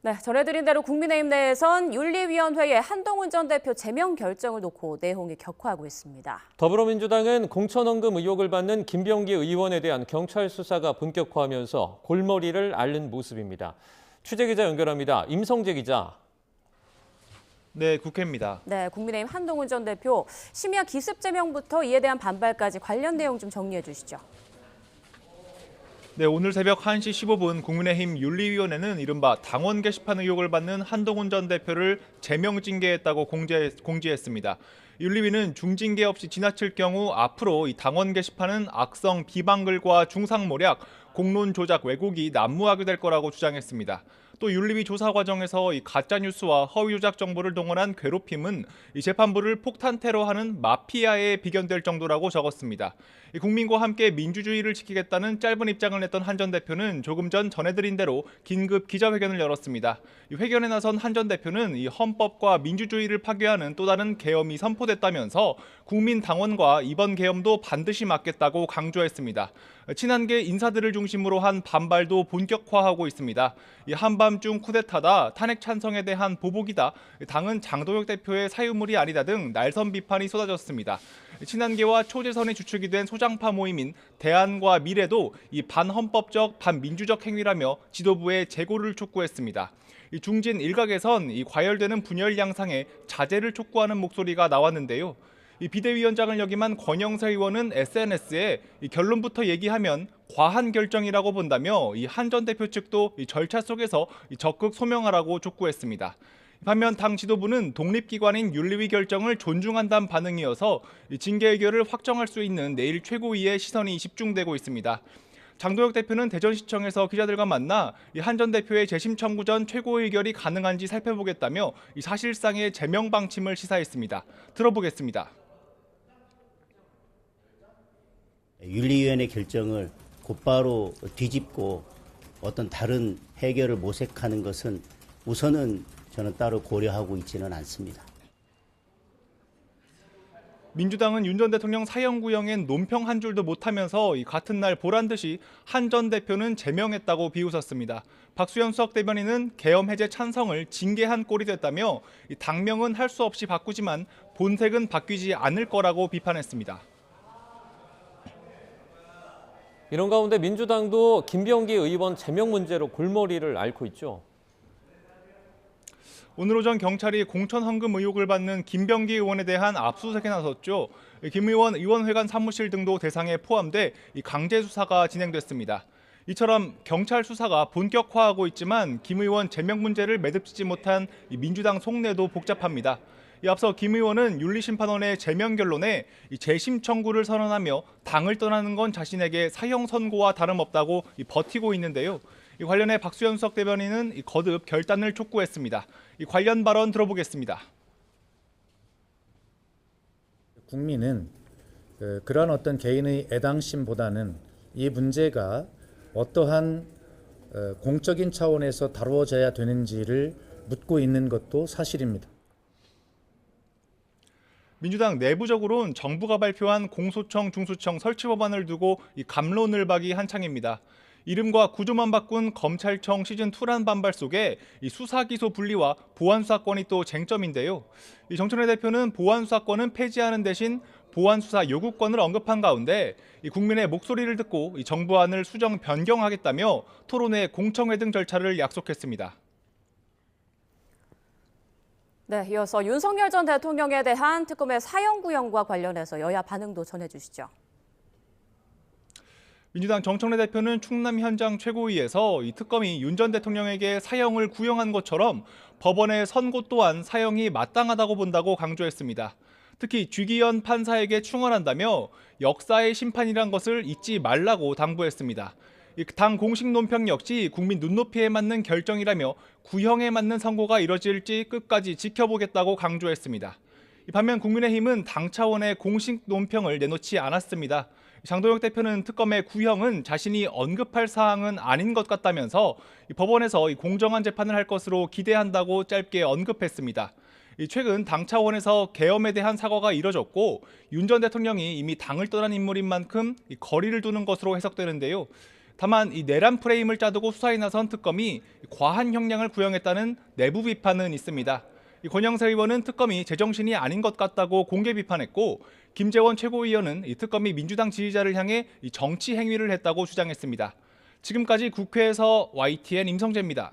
네, 전해드린 대로 국민의힘 내에선 윤리위원회의 한동훈 전 대표 제명 결정을 놓고 내홍이 격화하고 있습니다. 더불어민주당은 공천헌금 의혹을 받는 김병기 의원에 대한 경찰 수사가 본격화하면서 골머리를 앓는 모습입니다. 취재기자 연결합니다. 임성재 기자. 네, 국회입니다. 네, 국민의힘 한동훈 전 대표 심야 기습 제명부터 이에 대한 반발까지 관련 내용 좀 정리해 주시죠. 네, 오늘 새벽 1시 15분 국민의힘 윤리위원회는 이른바 당원 게시판 의혹을 받는 한동훈 전 대표를 제명 징계했다고 공지했습니다. 윤리위는 중징계 없이 지나칠 경우 앞으로 이 당원 게시판은 악성 비방글과 중상모략, 공론 조작 왜곡이 난무하게 될 거라고 주장했습니다. 또 윤리위 조사 과정에서 이 가짜뉴스와 허위 조작 정보를 동원한 괴롭힘은 이 재판부를 폭탄 테러하는 마피아에 비견될 정도라고 적었습니다. 국민과 함께 민주주의를 지키겠다는 짧은 입장을 냈던 한 전 대표는 조금 전 전해드린 대로 긴급 기자회견을 열었습니다. 이 회견에 나선 한 전 대표는 이 헌법과 민주주의를 파괴하는 또 다른 계엄이 선포됐다면서 국민 당원과 이번 계엄도 반드시 막겠다고 강조했습니다. 친한계 인사들을 중심으로 한 반발도 본격화하고 있습니다. 이 한밤중 쿠데타다, 탄핵 찬성에 대한 보복이다, 당은 장동혁 대표의 사유물이 아니다 등 날선 비판이 쏟아졌습니다. 친한계와 초재선이 주축이 된 소장파 모임인 대안과 미래도 이 반헌법적, 반민주적 행위라며 지도부의 재고를 촉구했습니다. 이 중진 일각에선 이 과열되는 분열 양상에 자제를 촉구하는 목소리가 나왔는데요. 이 비대위원장을 역임한 권영세 의원은 SNS에 이 결론부터 얘기하면 과한 결정이라고 본다며 이 한 전 대표 측도 이 절차 속에서 적극 소명하라고 촉구했습니다. 반면 당 지도부는 독립기관인 윤리위 결정을 존중한다는 반응이어서 이 징계 의결을 확정할 수 있는 내일 최고위의 시선이 집중되고 있습니다. 장동혁 대표는 대전시청에서 기자들과 만나 한 전 대표의 재심 청구 전 최고 의결이 가능한지 살펴보겠다며 이 사실상의 제명 방침을 시사했습니다. 들어보겠습니다. 윤리위원회 결정을 곧바로 뒤집고 어떤 다른 해결을 모색하는 것은 우선은 저는 따로 고려하고 있지는 않습니다. 민주당은 윤 전 대통령 사형 구형엔 논평 한 줄도 못하면서 같은 날 보란듯이 한 전 대표는 제명했다고 비웃었습니다. 박수현 수석 대변인은 계엄 해제 찬성을 징계한 꼴이 됐다며 당명은 할 수 없이 바꾸지만 본색은 바뀌지 않을 거라고 비판했습니다. 이런 가운데 민주당도 김병기 의원 제명 문제로 골머리를 앓고 있죠. 오늘 오전 경찰이 공천 헌금 의혹을 받는 김병기 의원에 대한 압수수색에 나섰죠. 김 의원 의원회관 사무실 등도 대상에 포함돼 강제 수사가 진행됐습니다. 이처럼 경찰 수사가 본격화하고 있지만 김 의원 제명 문제를 매듭짓지 못한 민주당 속내도 복잡합니다. 앞서 김 의원은 윤리심판원의 제명 결론에 재심 청구를 선언하며 당을 떠나는 건 자신에게 사형 선고와 다름없다고 버티고 있는데요. 이 관련해 박수현 수석 대변인은 거듭 결단을 촉구했습니다. 이 관련 발언 들어보겠습니다. 국민은 그런 어떤 개인의 애당심보다는 이 문제가 어떠한 공적인 차원에서 다루어져야 되는지를 묻고 있는 것도 사실입니다. 민주당 내부적으로는 정부가 발표한 공소청, 중수청 설치 법안을 두고 갑론을박이 한창입니다. 이름과 구조만 바꾼 검찰청 시즌2란 반발 속에 수사기소 분리와 보안수사권이 또 쟁점인데요. 정청래 대표는 보안수사권은 폐지하는 대신 보안수사 요구권을 언급한 가운데 국민의 목소리를 듣고 정부안을 수정 변경하겠다며 토론회 공청회 등 절차를 약속했습니다. 네, 이어서 윤석열 전 대통령에 대한 특검의 사형 구형과 관련해서 여야 반응도 전해주시죠. 민주당 정청래 대표는 충남 현장 최고위에서 이 특검이 윤 전 대통령에게 사형을 구형한 것처럼 법원의 선고 또한 사형이 마땅하다고 본다고 강조했습니다. 특히 쥐기현 판사에게 충원한다며 역사의 심판이란 것을 잊지 말라고 당부했습니다. 당 공식 논평 역시 국민 눈높이에 맞는 결정이라며 구형에 맞는 선고가 이뤄질지 끝까지 지켜보겠다고 강조했습니다. 반면 국민의힘은 당 차원의 공식 논평을 내놓지 않았습니다. 장동혁 대표는 특검의 구형은 자신이 언급할 사항은 아닌 것 같다면서 법원에서 공정한 재판을 할 것으로 기대한다고 짧게 언급했습니다. 최근 당 차원에서 계엄에 대한 사과가 이뤄졌고 윤 전 대통령이 이미 당을 떠난 인물인 만큼 거리를 두는 것으로 해석되는데요. 다만 이 내란 프레임을 짜두고 수사에 나선 특검이 과한 형량을 구형했다는 내부 비판은 있습니다. 이 권영세 의원은 특검이 제정신이 아닌 것 같다고 공개 비판했고, 김재원 최고위원은 이 특검이 민주당 지지자를 향해 이 정치 행위를 했다고 주장했습니다. 지금까지 국회에서 YTN 임성재입니다.